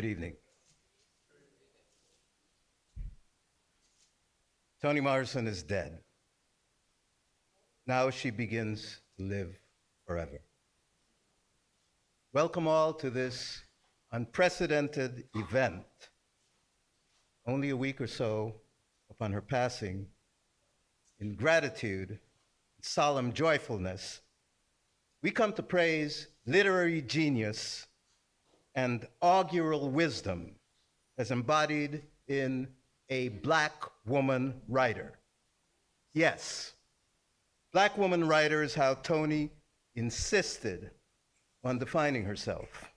Good evening. Toni Morrison is dead. Now she begins to live forever. Welcome all to this unprecedented event. Only a week or so upon her passing, in gratitude, solemn joyfulness, we come to praise literary genius and augural wisdom as embodied in a Black woman writer. Yes, Black woman writer is how Toni insisted on defining herself.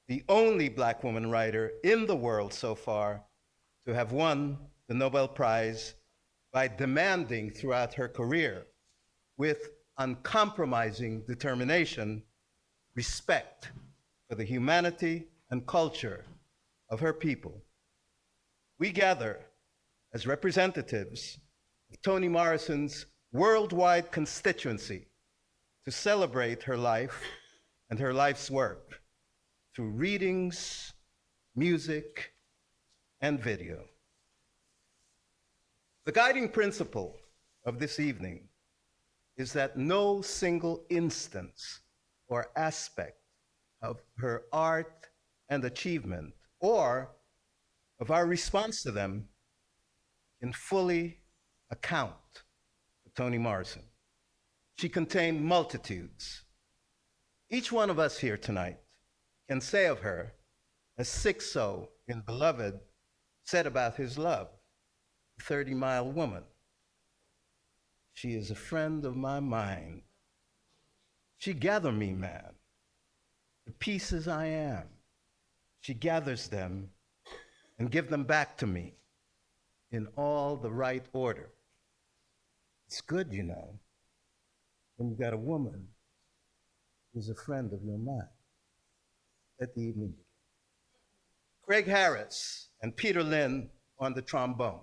The only Black woman writer in the world so far to have won the Nobel Prize by demanding throughout her career, with uncompromising determination, respect for the humanity and culture of her people. We gather as representatives of Toni Morrison's worldwide constituency to celebrate her life and her life's work through readings, music, and video. The guiding principle of this evening is that no single instance or aspect of her art and achievement, or of our response to them, can fully account for Toni Morrison. She contained multitudes. Each one of us here tonight can say of her, as Sixo in Beloved said about his love, 30-mile woman. She is a friend of my mind. She gather me, man, the pieces I am. She gathers them and give them back to me in all the right order. It's good, you know, when you've got a woman who's a friend of your mind. Let the evening begin. Craig Harris and Peter Lynn on the trombone.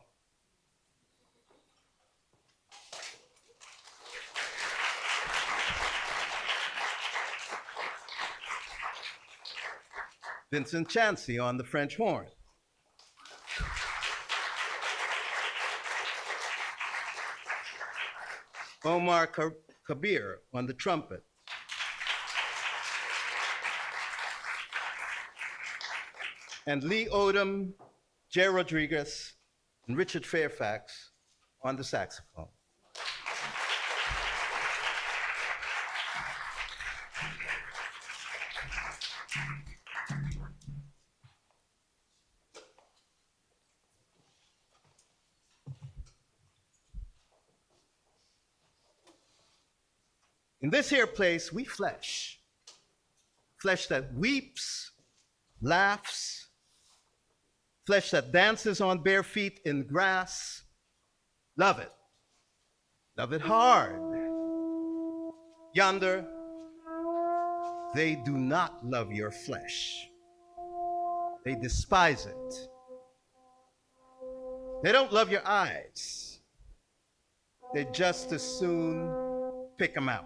Vincent Chansey on the French horn. Omar Kabir on the trumpet. And Lee Odom, Jay Rodriguez, and Richard Fairfax on the saxophone. In this here place, we flesh that weeps, laughs, flesh that dances on bare feet in grass. Love it hard. Yonder, they do not love your flesh. They despise it. They don't love your eyes. They just as soon pick them out.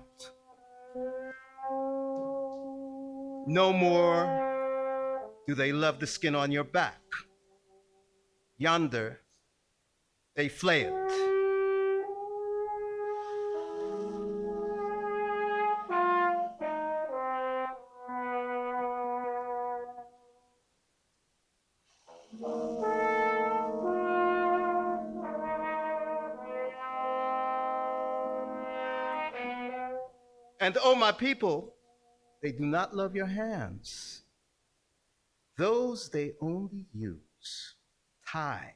No more do they love the skin on your back. Yonder, they flay it. And oh, my people, they do not love your hands. Those they only use, tie,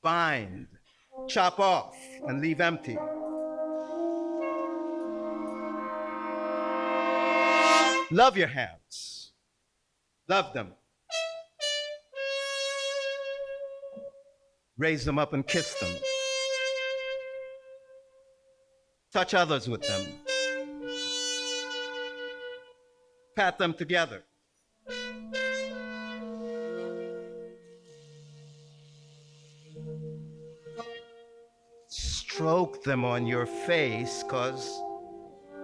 bind, chop off, and leave empty. Love your hands. Love them. Raise them up and kiss them. Touch others with them. Pat them together. Stroke them on your face, 'cause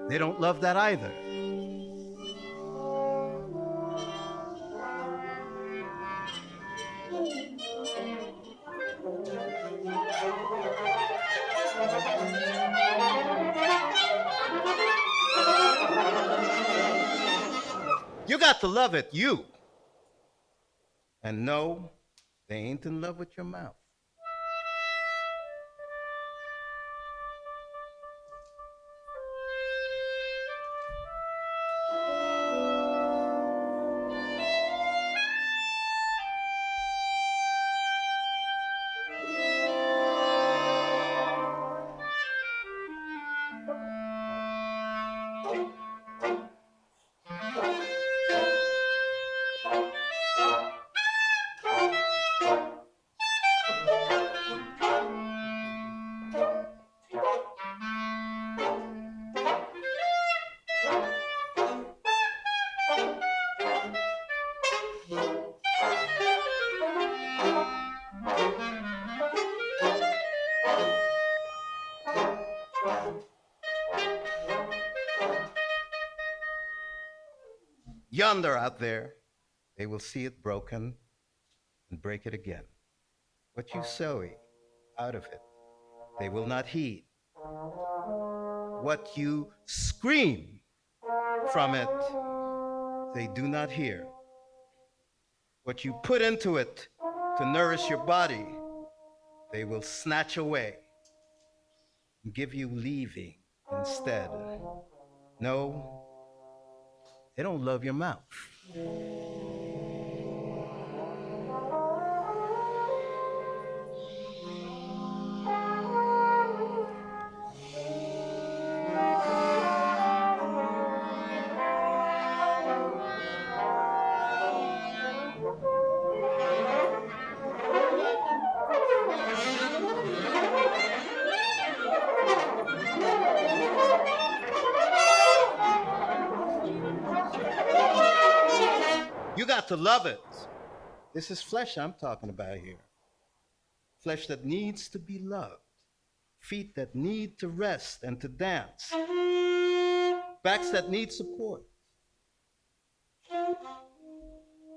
they don't love that either. You got to love it, you. And no, they ain't in love with your mouth. Yonder out there, they will see it broken and break it again. What you sow out of it, they will not heed. What you scream from it, they do not hear. What you put into it to nourish your body, they will snatch away and give you leaving instead. No, they don't love your mouth. You got to love it. This is flesh I'm talking about here. Flesh that needs to be loved. Feet that need to rest and to dance. Backs that need support.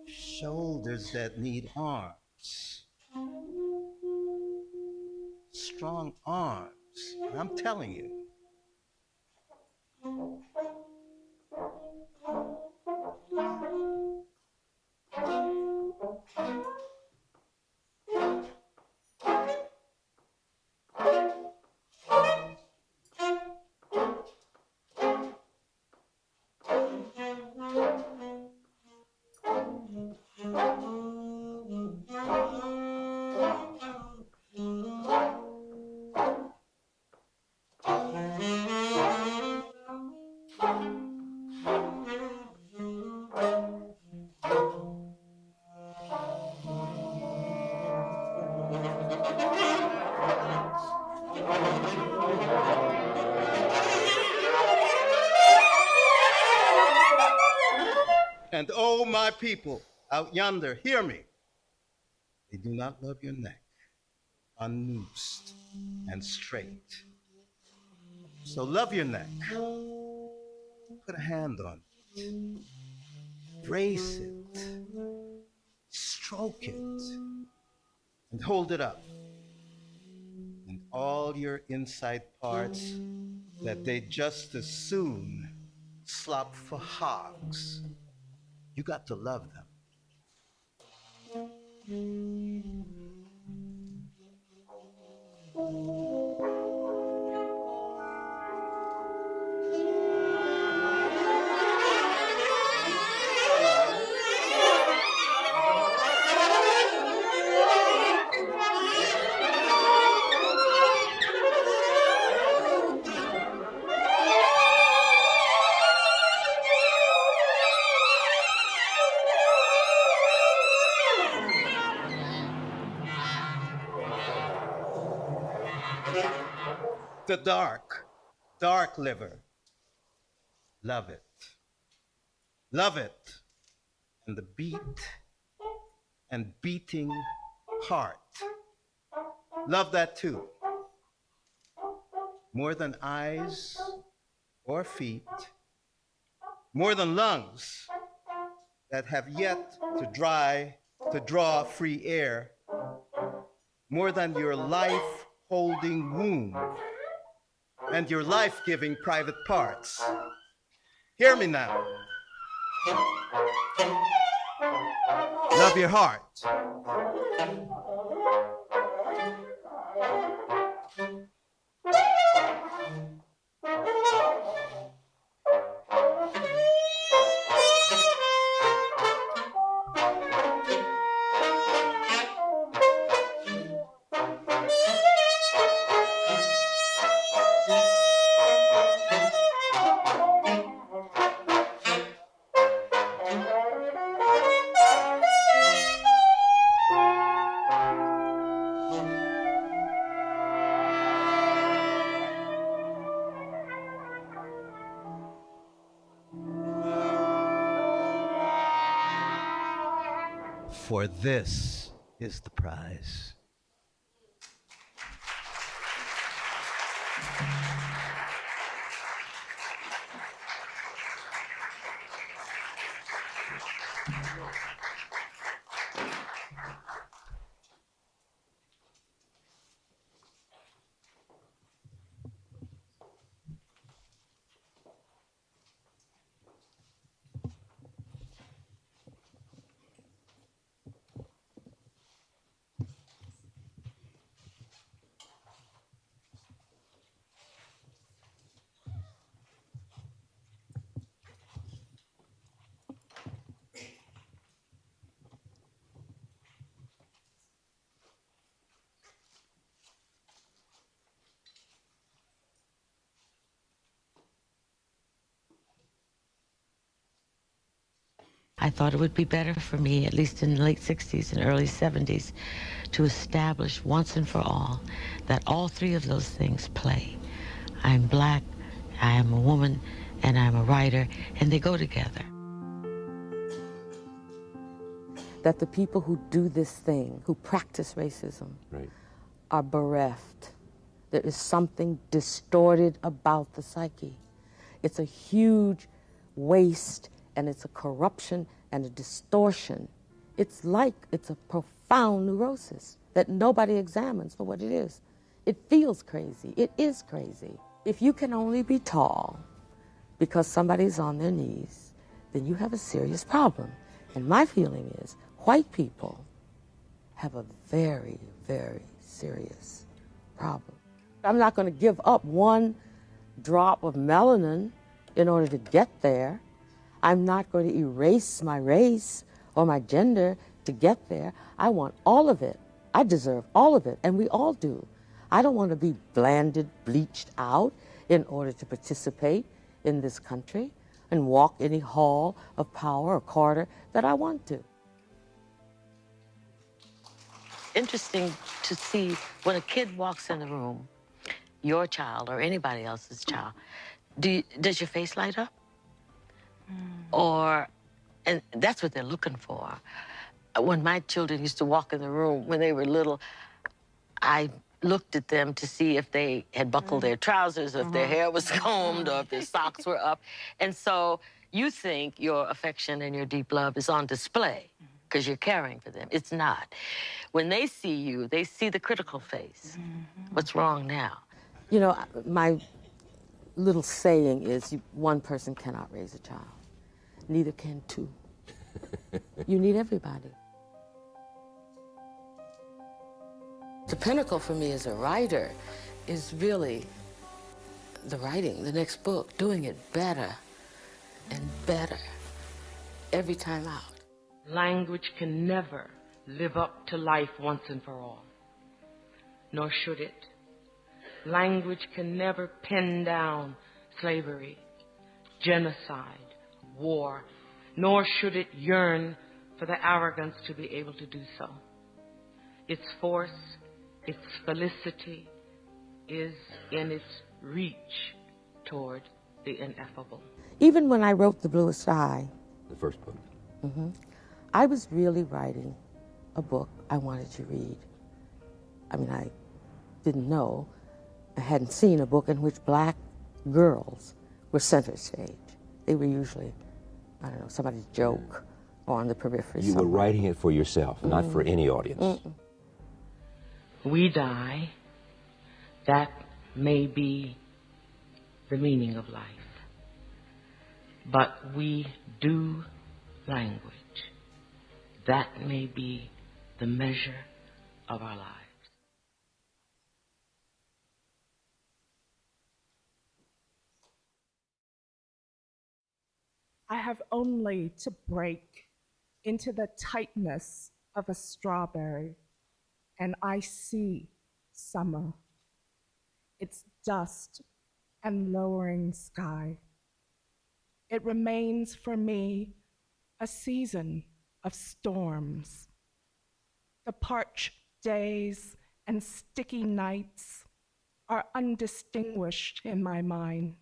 Shoulders that need arms. Strong arms. I'm telling you. And oh, my people out yonder, hear me. They do not love your neck, unnoosed and straight. So love your neck. Put a hand on it. Brace it. Stroke it. And hold it up. And all your inside parts that they just as soon slop for hogs. You got to love them. The dark liver. Love it. Love it. And the beat and beating heart. Love that too. More than eyes or feet. More than lungs that have yet to dry to draw free air more than your life-holding womb and your life-giving private parts. Hear me now. Love your heart. For this is the prize. I thought it would be better for me, at least in the late 60s and early 70s, to establish once and for all that all three of those things play. I'm black, I am a woman, and I'm a writer, and they go together. That the people who do this thing, who practice racism, are bereft. There is something distorted about the psyche. It's a huge waste, and it's a corruption and a distortion. It's a profound neurosis that nobody examines for what it is. It feels crazy. It is crazy. If you can only be tall because somebody's on their knees, then you have a serious problem. And my feeling is white people have a very, very serious problem. I'm not going to give up one drop of melanin in order to get there. I'm not going to erase my race or my gender to get there. I want all of it. I deserve all of it, and we all do. I don't want to be blanded, bleached out in order to participate in this country and walk any hall of power or corridor that I want to. Interesting to see when a kid walks in the room, your child or anybody else's child, does your face light up? And that's what they're looking for. When my children used to walk in the room when they were little, I looked at them to see if they had buckled their trousers, or if their hair was combed, or if their socks were up. And so you think your affection and your deep love is on display because you're caring for them. It's not. When they see you, they see the critical face. What's wrong now? You know, my little saying is one person cannot raise a child. Neither can two. You need everybody. The pinnacle for me as a writer is really the writing, the next book, doing it better and better every time out. Language can never live up to life once and for all, nor should it. Language can never pin down slavery, genocide, war, nor should it yearn for the arrogance to be able to do so. Its force, its felicity is in its reach toward the ineffable. Even when I wrote The Bluest Eye, the first book, I was really writing a book I wanted to read. I mean, I didn't know, I hadn't seen a book in which black girls were center stage. They were usually, I don't know, somebody's joke, or on the periphery. You were writing it for yourself, not for any audience. We die. That may be the meaning of life. But we do language. That may be the measure of our lives. I have only to break into the tightness of a strawberry, and I see summer, its dust and lowering sky. It remains for me a season of storms. The parched days and sticky nights are undistinguished in my mind,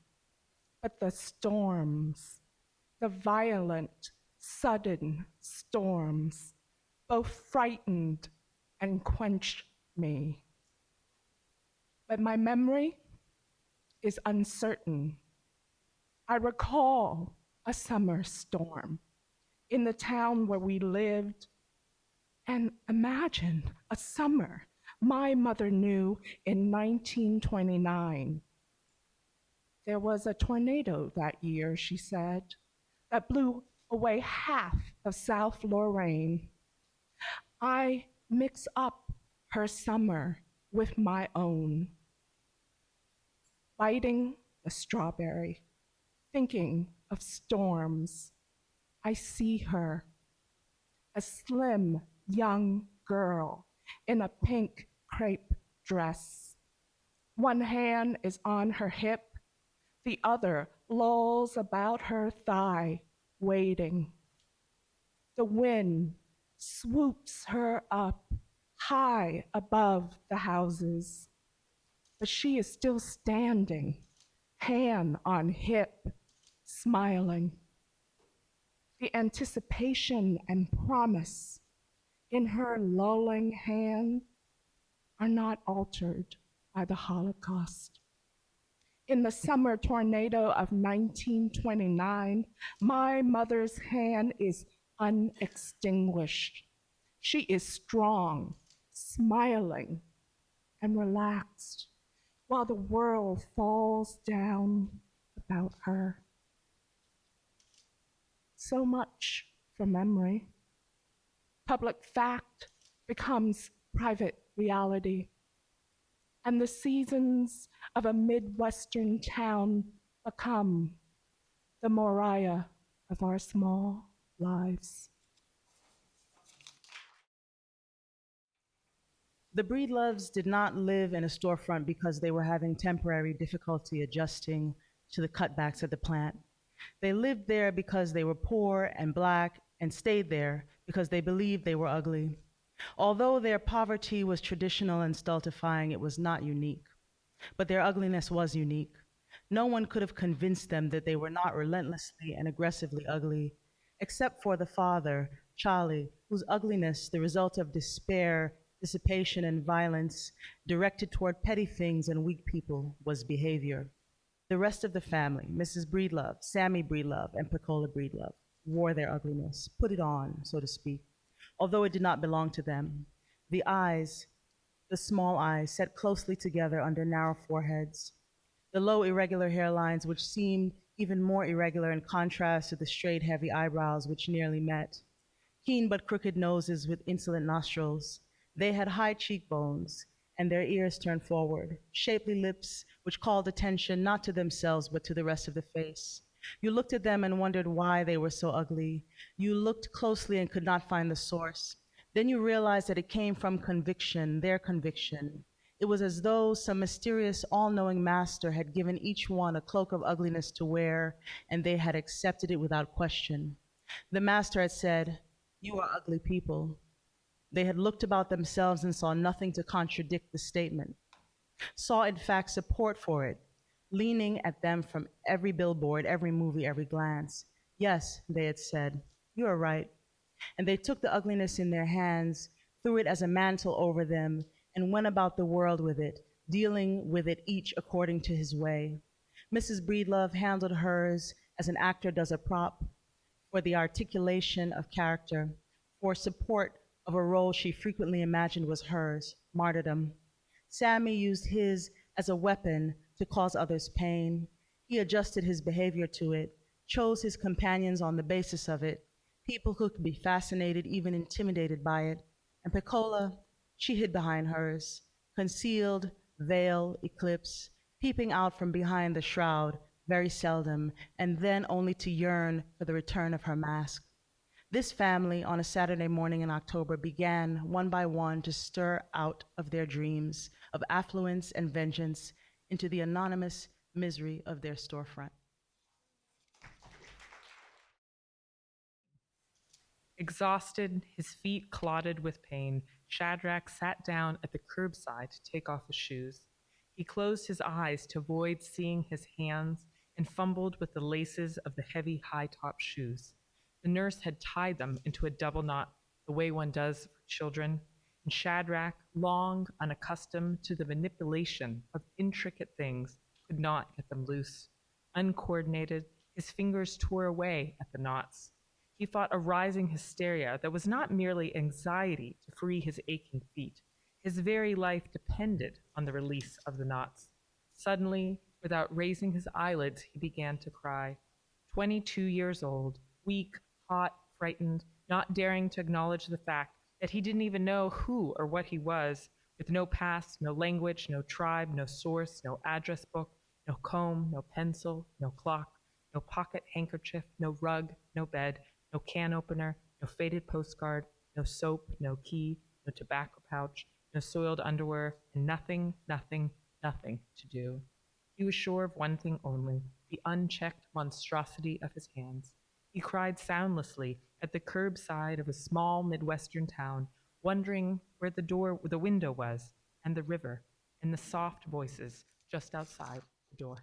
but the storms, the violent, sudden storms, both frightened and quenched me. But my memory is uncertain. I recall a summer storm in the town where we lived, and imagine a summer my mother knew in 1929. There was a tornado that year, she said, that blew away half of South Lorraine. I mix up her summer with my own. Biting the strawberry, thinking of storms, I see her, a slim young girl in a pink crepe dress. One hand is on her hip, the other lolls about her thigh, waiting. The wind swoops her up high above the houses, but she is still standing, hand on hip, smiling. The anticipation and promise in her lolling hand are not altered by the Holocaust. In the summer tornado of 1929, my mother's hand is unextinguished. She is strong, smiling, and relaxed, while the world falls down about her. So much for memory. Public fact becomes private reality, and the seasons of a Midwestern town become the Moriah of our small lives. The Breedloves did not live in a storefront because they were having temporary difficulty adjusting to the cutbacks at the plant. They lived there because they were poor and Black, and stayed there because they believed they were ugly. Although their poverty was traditional and stultifying, it was not unique. But their ugliness was unique. No one could have convinced them that they were not relentlessly and aggressively ugly, except for the father, Charlie, whose ugliness, the result of despair, dissipation, and violence directed toward petty things and weak people, was behavior. The rest of the family, Mrs. Breedlove, Sammy Breedlove, and Pecola Breedlove, wore their ugliness, put it on, so to speak, although it did not belong to them. The eyes, the small eyes, set closely together under narrow foreheads, the low, irregular hairlines, which seemed even more irregular in contrast to the straight, heavy eyebrows which nearly met, keen but crooked noses with insolent nostrils. They had high cheekbones, and their ears turned forward, shapely lips which called attention not to themselves but to the rest of the face. You looked at them and wondered why they were so ugly. You looked closely and could not find the source. Then you realized that it came from conviction, their conviction. It was as though some mysterious, all-knowing master had given each one a cloak of ugliness to wear, and they had accepted it without question. The master had said, "You are ugly people." They had looked about themselves and saw nothing to contradict the statement, saw in fact support for it, leaning at them from every billboard, every movie, every glance. "Yes," they had said, "you are right." And they took the ugliness in their hands, threw it as a mantle over them, and went about the world with it, dealing with it each according to his way. Mrs. Breedlove handled hers as an actor does a prop. for the articulation of character, for support of a role she frequently imagined was hers, martyrdom. Sammy used his as a weapon to cause others pain. He adjusted his behavior to it, chose his companions on the basis of it, people who could be fascinated, even intimidated by it. And Pecola, she hid behind hers, concealed, veil, eclipse, peeping out from behind the shroud, very seldom, and then only to yearn for the return of her mask. This family, on a Saturday morning in October, began one by one to stir out of their dreams of affluence and vengeance into the anonymous misery of their storefront. Exhausted, his feet clotted with pain, Shadrach sat down at the curbside to take off his shoes. He closed his eyes to avoid seeing his hands and fumbled with the laces of the heavy high-top shoes. The nurse had tied them into a double knot, the way one does for children, and Shadrach, long unaccustomed to the manipulation of intricate things, could not get them loose. Uncoordinated, his fingers tore away at the knots. He fought a rising hysteria that was not merely anxiety to free his aching feet. His very life depended on the release of the knots. Suddenly, without raising his eyelids, he began to cry. 22 years old, weak, hot, frightened, not daring to acknowledge the fact that he didn't even know who or what he was, with no past, no language, no tribe, no source, no address book, no comb, no pencil, no clock, no pocket handkerchief, no rug, no bed, no can opener, no faded postcard, no soap, no key, no tobacco pouch, no soiled underwear, and nothing, nothing, nothing to do. He was sure of one thing only, the unchecked monstrosity of his hands. He cried soundlessly at the curbside of a small Midwestern town, wondering where the window was, and the river, and the soft voices just outside the door.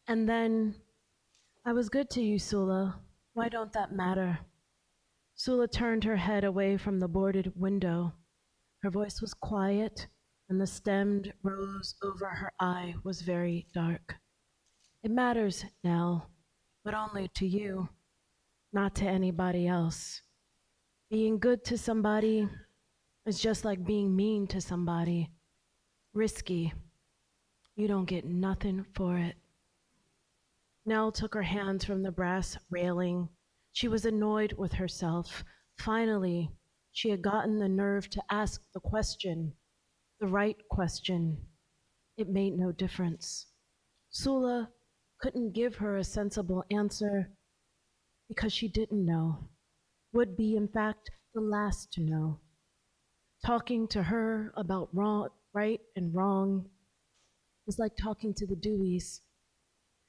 And then, I was good to you, SULA. Why don't that matter? SULA turned her head away from the boarded window. Her voice was quiet, and the stemmed rose over her eye was very dark. It matters, Nell, but only to you, not to anybody else. Being good to somebody is just like being mean to somebody. Risky. You don't get nothing for it. Nell took her hands from the brass railing. She was annoyed with herself. Finally, she had gotten the nerve to ask the question, the right question. It made no difference. SULA couldn't give her a sensible answer because she didn't know, would be, in fact, the last to know. Talking to her about right and wrong was like talking to the Deweys.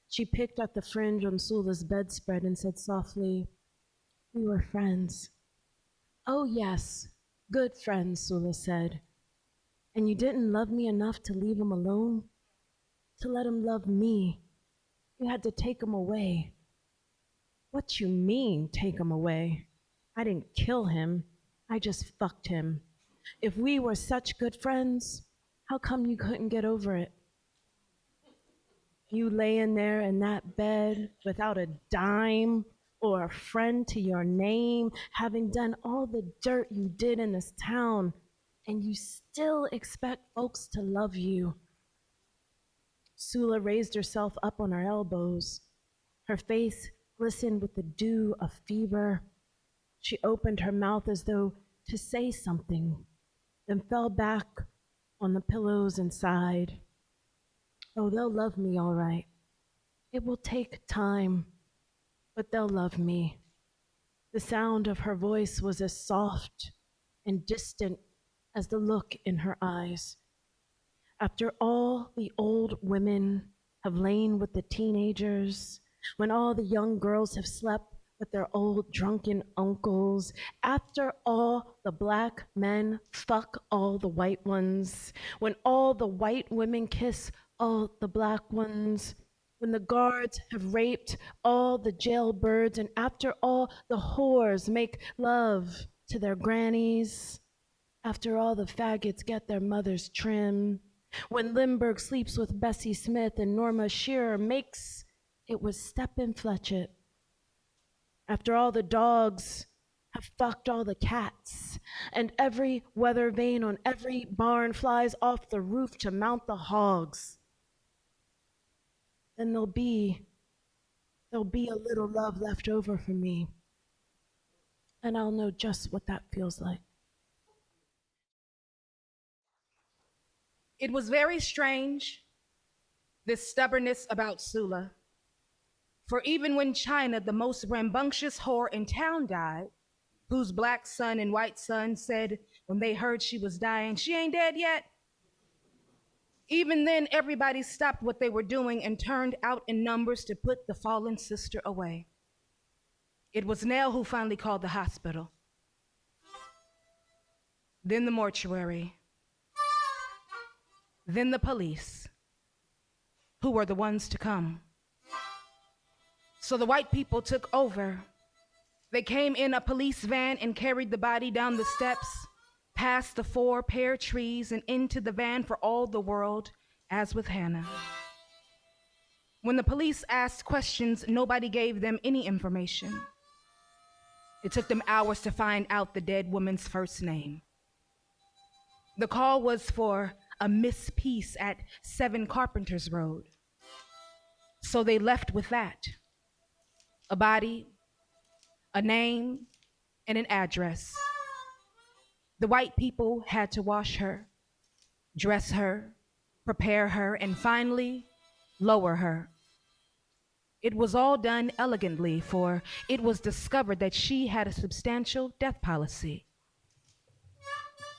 She picked at the fringe on SULA's bedspread and said softly, "We were friends." "Oh yes, good friends," SULA said. "And you didn't love me enough to leave him alone? To let him love me? You had to take him away." "What you mean, take him away? I didn't kill him. I just fucked him. If we were such good friends, how come you couldn't get over it? You laying there in that bed without a dime or a friend to your name, having done all the dirt you did in this town, and you still expect folks to love you." SULA raised herself up on her elbows. Her face glistened with the dew of fever. She opened her mouth as though to say something, then fell back on the pillows and sighed. "Oh, they'll love me all right. It will take time, but they'll love me." The sound of her voice was as soft and distant as the look in her eyes. After all the old women have lain with the teenagers, when all the young girls have slept with their old drunken uncles, after all the black men fuck all the white ones, when all the white women kiss all the black ones, when the guards have raped all the jailbirds, and after all the whores make love to their grannies, after all the faggots get their mother's trim, when Lindbergh sleeps with Bessie Smith and Norma Shearer makes it was steppin' Fletchit. After all the dogs have fucked all the cats, and every weather vane on every barn flies off the roof to mount the hogs, then there'll be a little love left over for me, and I'll know just what that feels like. It was very strange, this stubbornness about SULA. For even when China, the most rambunctious whore in town, died, whose black son and white son said when they heard she was dying, "She ain't dead yet," even then everybody stopped what they were doing and turned out in numbers to put the fallen sister away. It was Nell who finally called the hospital, then the mortuary, then the police, who were the ones to come. So the white people took over. They came in a police van and carried the body down the steps, past the 4 pear trees and into the van for all the world, as with Hannah. When the police asked questions, nobody gave them any information. It took them hours to find out the dead woman's first name. The call was for a Miss Peace at 7 Carpenters Road. So they left with that. A body, a name, and an address. The white people had to wash her, dress her, prepare her, and finally lower her. It was all done elegantly, for it was discovered that she had a substantial death policy.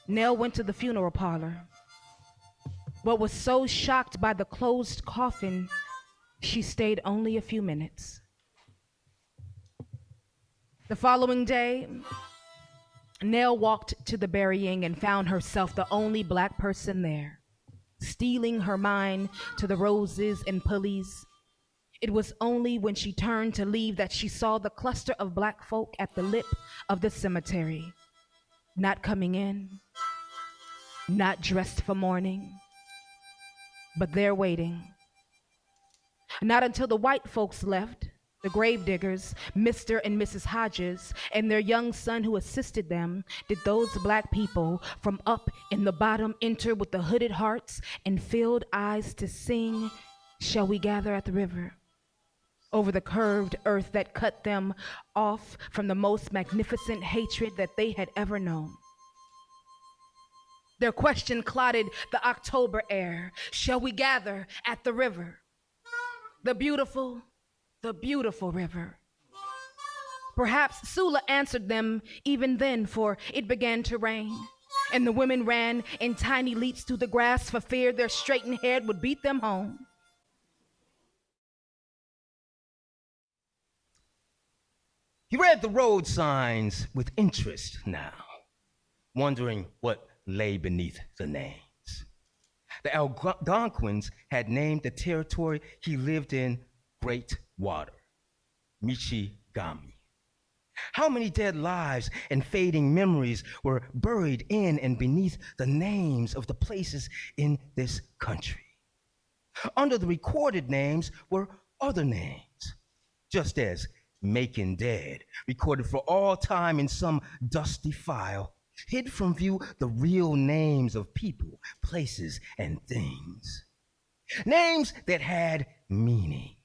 Nell went to the funeral parlor, but was so shocked by the closed coffin, she stayed only a few minutes. The following day, Nell walked to the burying and found herself the only black person there, steeling her mind to the roses and pulleys. It was only when she turned to leave that she saw the cluster of black folk at the lip of the cemetery, not coming in, not dressed for mourning, but there waiting. Not until the white folks left, the gravediggers, Mr. and Mrs. Hodges, and their young son who assisted them, did those black people from up in the bottom enter with the hooded hearts and filled eyes to sing, "Shall we gather at the river?" over the curved earth that cut them off from the most magnificent hatred that they had ever known. Their question clotted the October air. Shall we gather at the river? The beautiful river. Perhaps SULA answered them even then, for it began to rain, and the women ran in tiny leaps through the grass for fear their straightened hair would beat them home. He read the road signs with interest now, wondering what lay beneath the names. The Algonquins had named the territory he lived in Great Water, Michigami. How many dead lives and fading memories were buried in and beneath the names of the places in this country? Under the recorded names were other names, just as Macon Dead, recorded for all time in some dusty file, hid from view the real names of people, places, and things. Names that had meaning.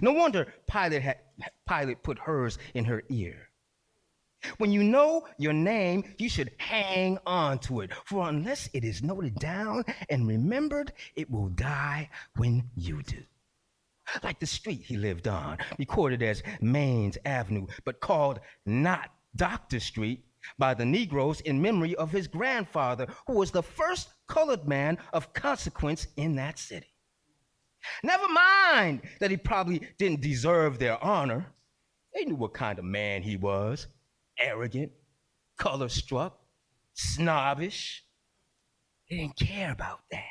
No wonder Pilate put hers in her ear. When you know your name, you should hang on to it, for unless it is noted down and remembered, it will die when you do. Like the street he lived on, recorded as Mains Avenue, but called not Doctor Street by the Negroes in memory of his grandfather, who was the first colored man of consequence in that city. Never mind that he probably didn't deserve their honor. They knew what kind of man he was. Arrogant, color-struck, snobbish. They didn't care about that.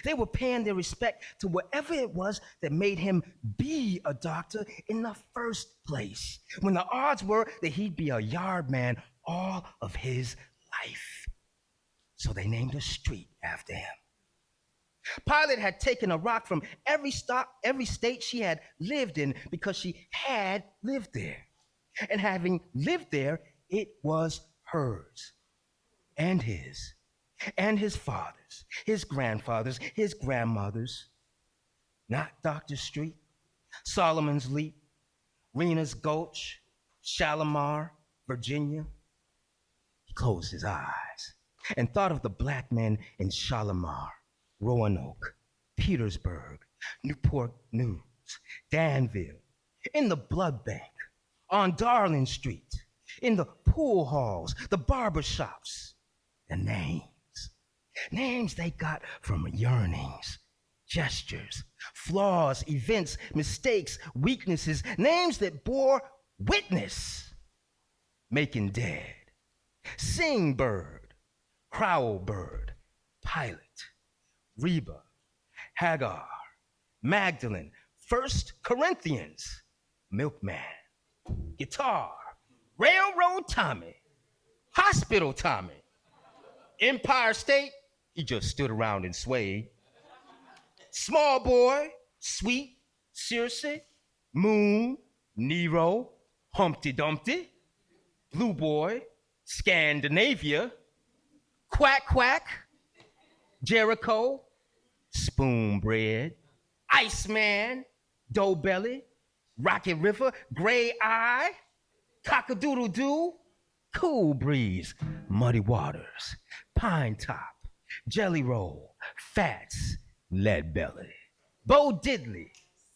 They were paying their respect to whatever it was that made him be a doctor in the first place, when the odds were that he'd be a yard man all of his life. So they named a street after him. Pilate had taken a rock from every state she had lived in because she had lived there. And having lived there, it was hers and his father's, his grandfather's, his grandmother's. Not Dr. Street, Solomon's Leap, Rena's Gulch, Shalimar, Virginia. He closed his eyes and thought of the black men in Shalimar, Roanoke, Petersburg, Newport News, Danville, in the blood bank, on Darling Street, in the pool halls, the barber shops, the names they got from yearnings, gestures, flaws, events, mistakes, weaknesses, names that bore witness, making dead, Sing Bird, Crowl Bird, Pilate, Reba, Hagar, Magdalene, 1 Corinthians, Milkman, Guitar, Railroad Tommy, Hospital Tommy, Empire State, he just stood around and swayed. Small Boy, Sweet, Circe, Moon, Nero, Humpty Dumpty, Blue Boy, Scandinavia, Quack Quack, Jericho, Spoon Bread, Iceman, Dough Belly, Rocket River, Gray Eye, Cock-a-doodle-doo, Cool Breeze, Muddy Waters, Pine Top, Jelly Roll, Fats, Lead Belly, Bo Diddley,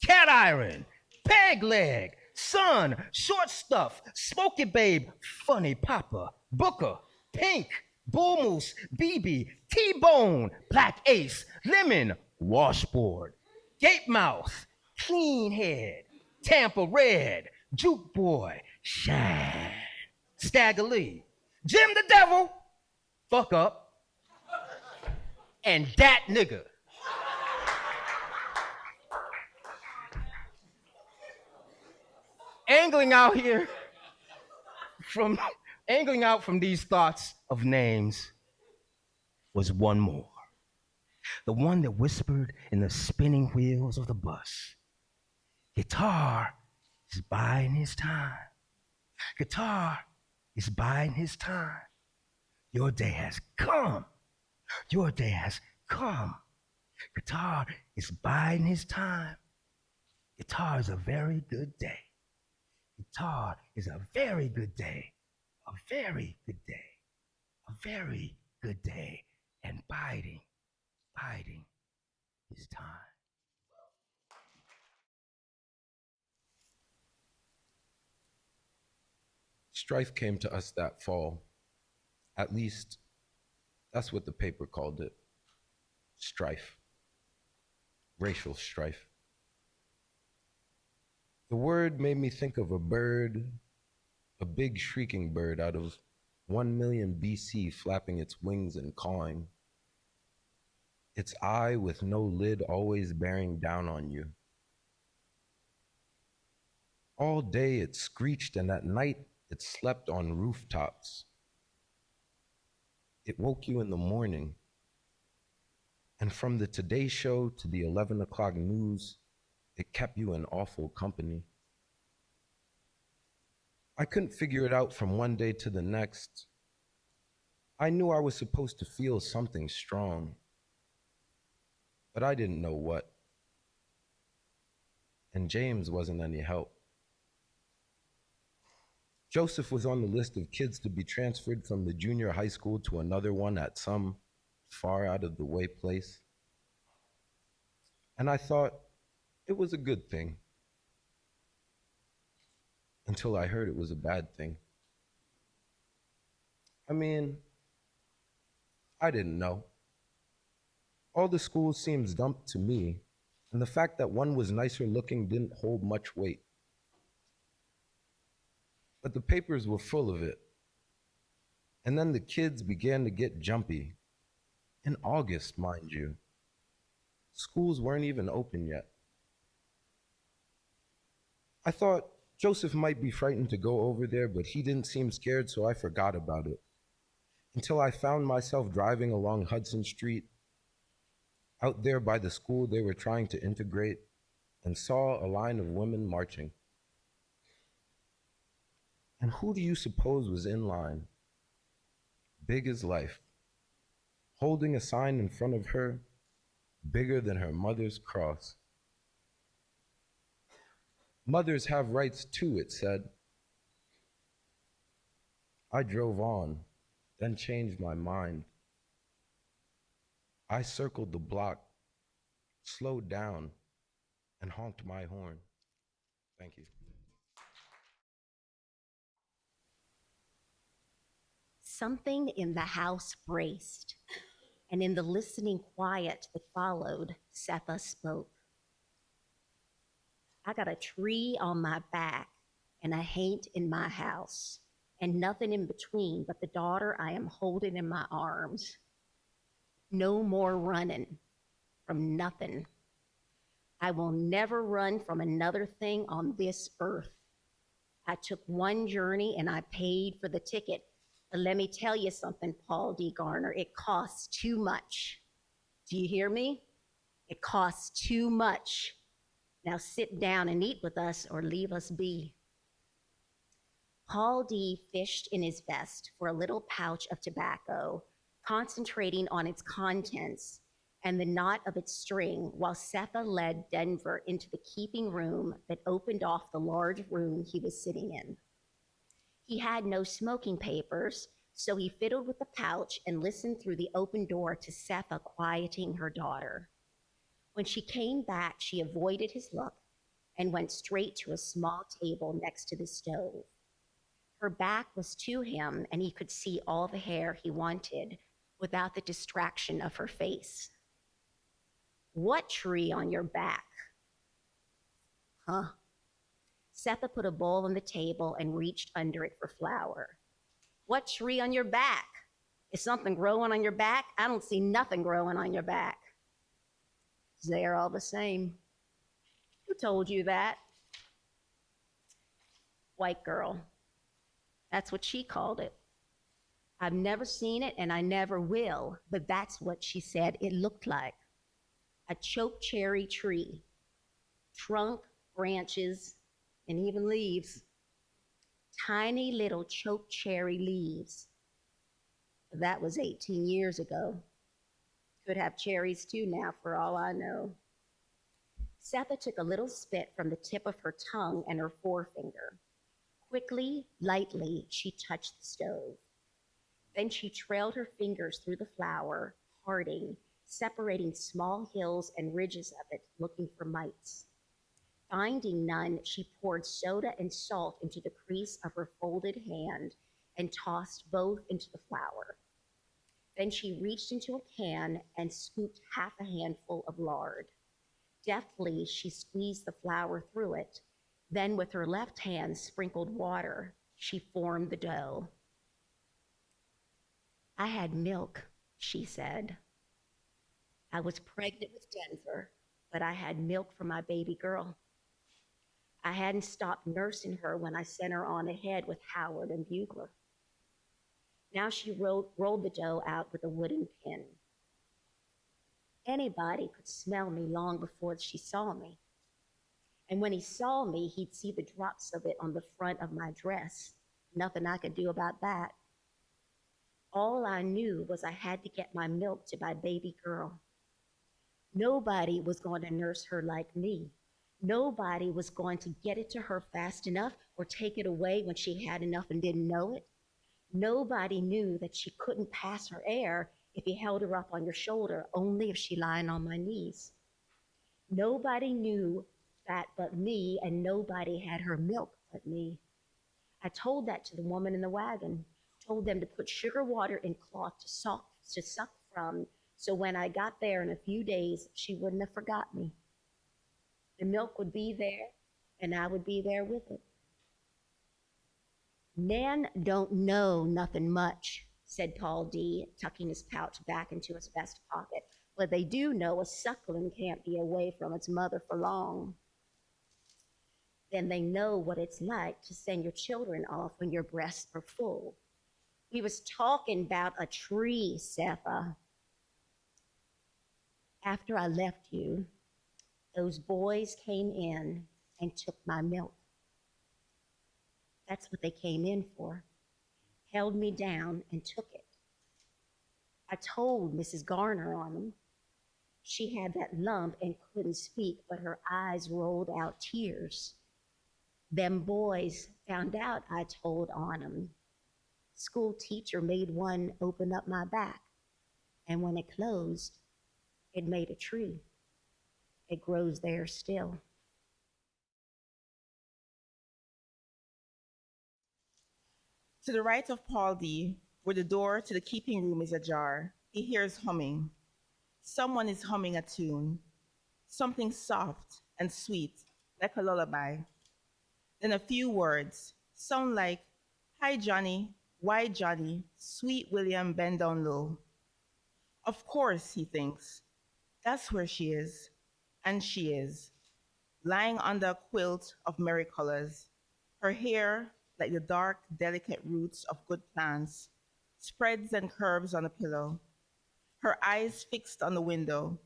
Cat Iron, Peg Leg, Sun, Short Stuff, Smoky Babe, Funny Papa, Booker, Pink, Bull Moose, BB, T-Bone, Black Ace, Lemon, Washboard, Gape Mouth, Clean Head, Tampa Red, Juke Boy, Shine, Stagger Lee, Jim the Devil, Fuck Up, and Dat Nigga. Angling out from these thoughts of names was one more. The one that whispered in the spinning wheels of the bus. Guitar is buying his time. Guitar is buying his time. Your day has come. Your day has come. Guitar is buying his time. Guitar is a very good day. Guitar is a very good day. A very good day. A very good day. And biding his time. Strife came to us that fall. At least, that's what the paper called it. Strife. Racial strife. The word made me think of a bird, a big shrieking bird out of 1 million BC flapping its wings and cawing. Its eye with no lid always bearing down on you. All day it screeched, and at night it slept on rooftops. It woke you in the morning, and from the Today Show to the 11 o'clock news, it kept you in awful company. I couldn't figure it out from one day to the next. I knew I was supposed to feel something strong, but I didn't know what. And James wasn't any help. Joseph was on the list of kids to be transferred from the junior high school to another one at some far out of the way place. And I thought it was a good thing, until I heard it was a bad thing. I mean, I didn't know. All the schools seemed dumped to me, and the fact that one was nicer looking didn't hold much weight. But the papers were full of it. And then the kids began to get jumpy. In August, mind you. Schools weren't even open yet. I thought Joseph might be frightened to go over there, but he didn't seem scared, so I forgot about it. Until I found myself driving along Hudson Street. out there by the school they were trying to integrate, and saw a line of women marching. And who do you suppose was in line, big as life, holding a sign in front of her, bigger than her mother's cross? Mothers have rights too, it said. I drove on, then changed my mind. I circled the block, slowed down, and honked my horn. Thank you. Something in the house braced, and in the listening quiet that followed, Setha spoke. I got a tree on my back and a haint in my house, and nothing in between but the daughter I am holding in my arms. No more running from nothing. I will never run from another thing on this earth. I took one journey and I paid for the ticket. But let me tell you something, Paul D. Garner, it costs too much. Do you hear me? It costs too much. Now sit down and eat with us or leave us be. Paul D. fished in his vest for a little pouch of tobacco, concentrating on its contents and the knot of its string, while Setha led Denver into the keeping room that opened off the large room he was sitting in. He had no smoking papers, so he fiddled with the pouch and listened through the open door to Setha quieting her daughter. When she came back, she avoided his look and went straight to a small table next to the stove. Her back was to him, and he could see all the hair he wanted without the distraction of her face. What tree on your back? Huh? Setha put a bowl on the table and reached under it for flour. What tree on your back? Is something growing on your back? I don't see nothing growing on your back. They're all the same. Who told you that? White girl. That's what she called it. I've never seen it and I never will, but that's what she said it looked like. A chokecherry tree. Trunk, branches, and even leaves. Tiny little chokecherry leaves. That was 18 years ago. Could have cherries too now, for all I know. Setha took a little spit from the tip of her tongue and her forefinger. Quickly, lightly, she touched the stove. Then she trailed her fingers through the flour, parting, separating small hills and ridges of it, looking for mites. Finding none, she poured soda and salt into the crease of her folded hand and tossed both into the flour. Then she reached into a can and scooped half a handful of lard. Deftly, she squeezed the flour through it. Then with her left hand sprinkled water, she formed the dough. I had milk, she said. I was pregnant with Denver, but I had milk for my baby girl. I hadn't stopped nursing her when I sent her on ahead with Howard and Bugler. Now she rolled the dough out with a wooden pin. Anybody could smell me long before she saw me. And when he saw me, he'd see the drops of it on the front of my dress. Nothing I could do about that. All I knew was I had to get my milk to my baby girl. Nobody was going to nurse her like me. Nobody was going to get it to her fast enough or take it away when she had enough and didn't know it. Nobody knew that she couldn't pass her air if you held her up on your shoulder, only if she lying on my knees. Nobody knew that but me, and nobody had her milk but me. I told that to the woman in the wagon, told them to put sugar water in cloth to suck from, so when I got there in a few days, she wouldn't have forgot me. The milk would be there, and I would be there with it. Men don't know nothing much, said Paul D., tucking his pouch back into his vest pocket. But they do know a suckling can't be away from its mother for long. Then they know what it's like to send your children off when your breasts are full. We was talking about a tree, Setha. After I left you, those boys came in and took my milk. That's what they came in for. Held me down and took it. I told Mrs. Garner on them. She had that lump and couldn't speak, but her eyes rolled out tears. Them boys found out I told on them. School teacher made one open up my back, and when it closed, it made a tree. It grows there still. To the right of Paul D, where the door to the keeping room is ajar, he hears humming. Someone is humming a tune, something soft and sweet, like a lullaby. Then a few words, sound like, "Hi Johnny, why Johnny, sweet William, bend down low." Of course, he thinks, that's where she is, and she is, lying under a quilt of merry colors, her hair like the dark, delicate roots of good plants, spreads and curves on a pillow. Her eyes fixed on the window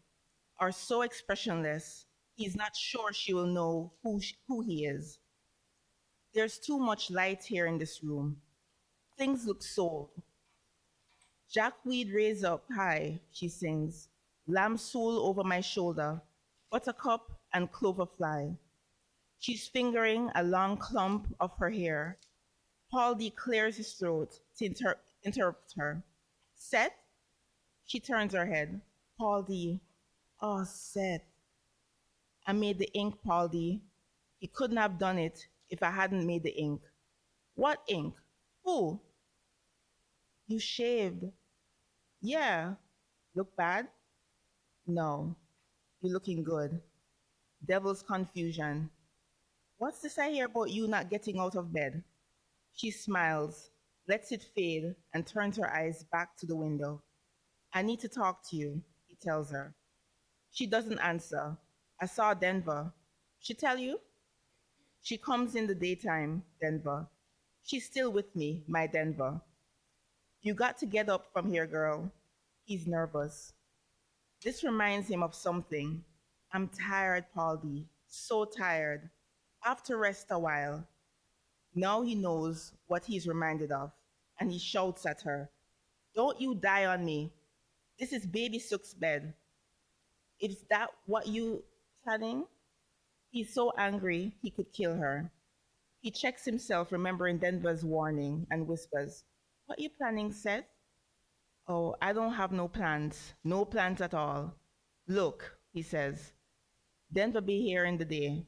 are so expressionless, he's not sure she will know who he is. There's too much light here in this room. Things look sold. Jackweed raise up high, she sings, lamb soul over my shoulder, buttercup and cloverfly. She's fingering a long clump of her hair. Paul D clears his throat to interrupt her. Seth? She turns her head. Paul D. Oh, Seth. I made the ink, Paul D. He couldn't have done it if I hadn't made the ink. What ink? Who? You shaved. Yeah. Look bad? No. You're looking good. Devil's confusion. What's this I hear about you not getting out of bed? She smiles, lets it fade, and turns her eyes back to the window. I need to talk to you, he tells her. She doesn't answer. I saw Denver. She tell you? She comes in the daytime, Denver. She's still with me, my Denver. You got to get up from here, girl. He's nervous. This reminds him of something. I'm tired, Paul D. So tired. I have to rest a while. Now he knows what he's reminded of, and he shouts at her. Don't you die on me. This is baby Sook's bed. Is that what you planning? He's so angry he could kill her. He checks himself, remembering Denver's warning, and whispers, What you planning, Seth? Oh, I don't have no plans. No plans at all. Look, he says, Denver be here in the day.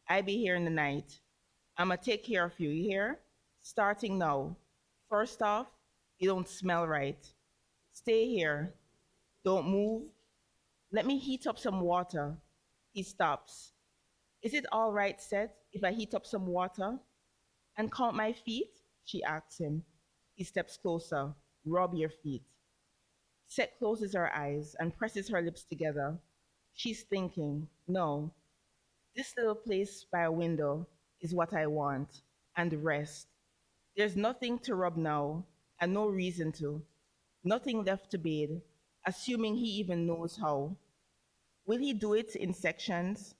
I be here in the night. I'ma take care of you, you hear? Starting now. First off, you don't smell right. Stay here. Don't move. Let me heat up some water. He stops. Is it all right, Seth, if I heat up some water? And count my feet? She asks him. He steps closer. Rub your feet. Seth closes her eyes and presses her lips together. She's thinking, no, this little place by a window is what I want, and rest. There's nothing to rub now, and no reason to. Nothing left to bathe, assuming he even knows how. Will he do it in sections?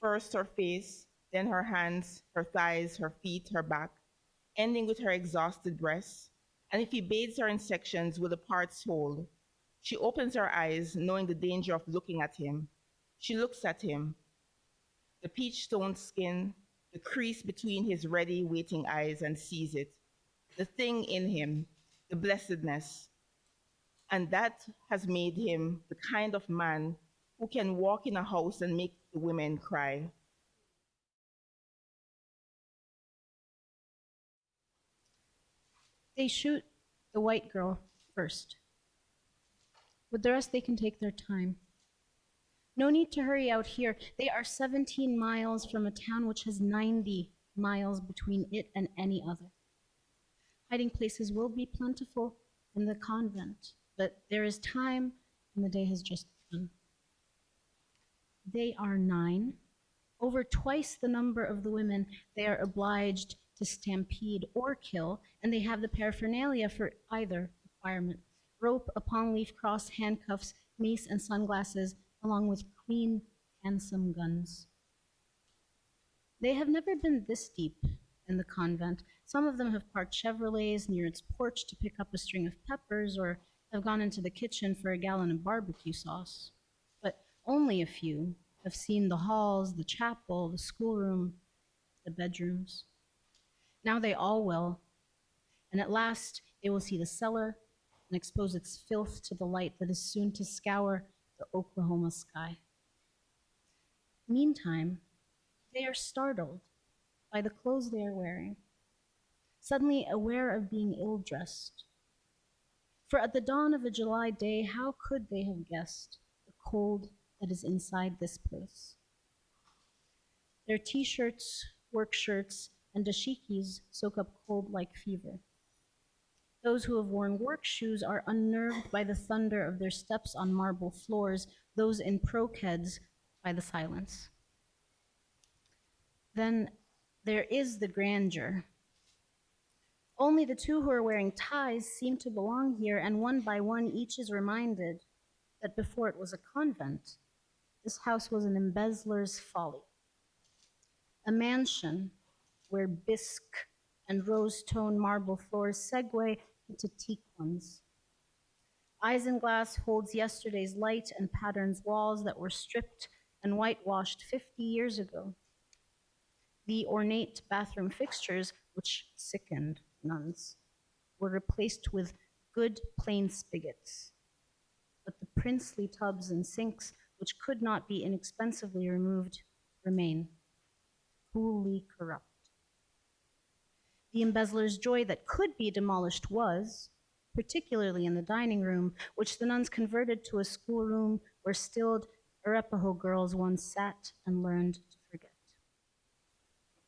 First her face, then her hands, her thighs, her feet, her back, ending with her exhausted breasts? And if he bathes her in sections, will the parts hold? She opens her eyes, knowing the danger of looking at him. She looks at him. The peach-stone skin, the crease between his ready, waiting eyes, and sees it. The thing in him, the blessedness. And that has made him the kind of man who can walk in a house and make the women cry. They shoot the white girl first. With the rest, they can take their time. No need to hurry out here. They are 17 miles from a town which has 90 miles between it and any other. Hiding places will be plentiful in the convent, but there is time and the day has just begun. They are 9, over twice the number of the women they are obliged to stampede or kill, and they have the paraphernalia for either requirement. Rope, a palm leaf cross, handcuffs, mace, and sunglasses along with clean, handsome guns. They have never been this deep in the convent. Some of them have parked Chevrolets near its porch to pick up a string of peppers or have gone into the kitchen for a gallon of barbecue sauce. But only a few have seen the halls, the chapel, the schoolroom, the bedrooms. Now they all will, and at last they will see the cellar and expose its filth to the light that is soon to scour the Oklahoma sky. Meantime, they are startled by the clothes they are wearing, suddenly aware of being ill-dressed. For at the dawn of a July day, how could they have guessed the cold that is inside this place? Their t-shirts, work shirts, and dashikis soak up cold like fever. Those who have worn work shoes are unnerved by the thunder of their steps on marble floors, those in croquettes by the silence. Then there is the grandeur. Only the two who are wearing ties seem to belong here, and one by one each is reminded that before it was a convent, this house was an embezzler's folly. A mansion where bisque and rose-tone marble floors segue into teak ones. Isinglass holds yesterday's light and patterns walls that were stripped and whitewashed 50 years ago. The ornate bathroom fixtures, which sickened nuns, were replaced with good plain spigots. But the princely tubs and sinks, which could not be inexpensively removed, remain, coolly corrupt. The embezzler's joy that could be demolished was, particularly in the dining room, which the nuns converted to a schoolroom where stilled Arapaho girls once sat and learned to forget.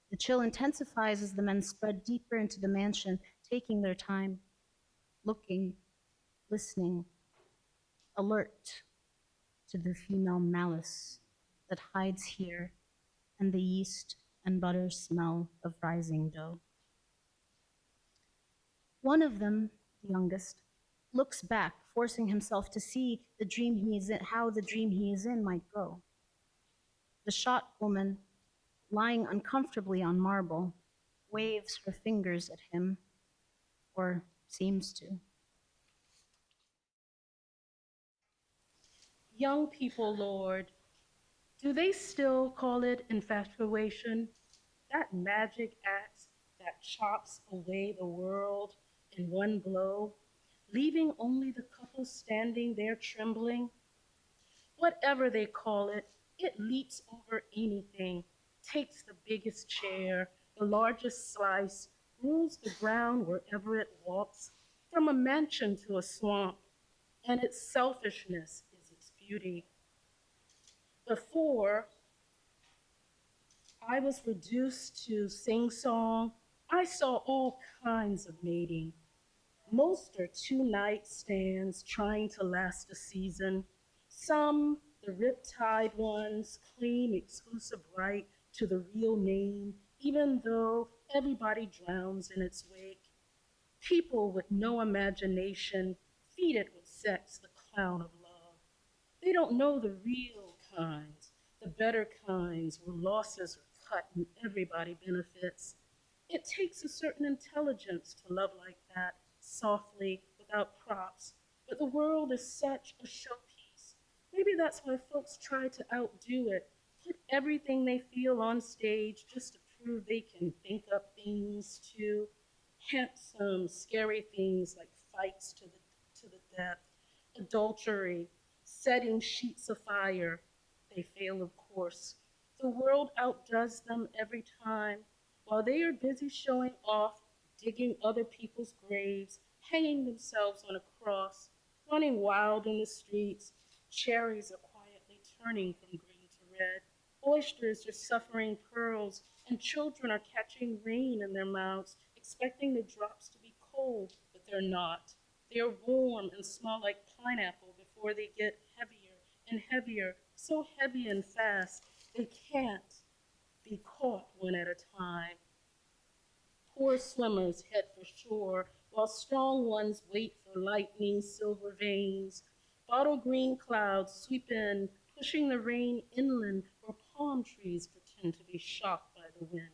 The chill intensifies as the men spread deeper into the mansion, taking their time, looking, listening, alert to the female malice that hides here and the yeast and butter smell of rising dough. One of them, the youngest, looks back, forcing himself to see the dream he is in, how the dream he is in might go. The shot woman, lying uncomfortably on marble, waves her fingers at him, or seems to. Young people, Lord, do they still call it infatuation? That magic axe that chops away the world in one blow, leaving only the couple standing there trembling? Whatever they call it, it leaps over anything, takes the biggest chair, the largest slice, rules the ground wherever it walks, from a mansion to a swamp, and its selfishness is its beauty. Before I was reduced to sing-song, I saw all kinds of mating. Most are two-night stands trying to last a season. Some, the rip-tide ones, claim exclusive right to the real name, even though everybody drowns in its wake. People with no imagination feed it with sex, the clown of love. They don't know the real kinds, the better kinds where losses are cut and everybody benefits. It takes a certain intelligence to love like that, softly, without props. But the world is such a showpiece. Maybe that's why folks try to outdo it, put everything they feel on stage just to prove they can think up things too. Handsome, scary things like fights to the death, adultery, setting sheets afire. They fail, of course. The world outdoes them every time. While they are busy showing off, digging other people's graves, hanging themselves on a cross, running wild in the streets, cherries are quietly turning from green to red. Oysters are suffering pearls, and children are catching rain in their mouths, expecting the drops to be cold, but they're not. They are warm and smell like pineapple before they get heavier and heavier, so heavy and fast, they can't be caught one at a time. Poor swimmers head for shore, while strong ones wait for lightning silver veins. Bottle green clouds sweep in, pushing the rain inland where palm trees pretend to be shocked by the wind.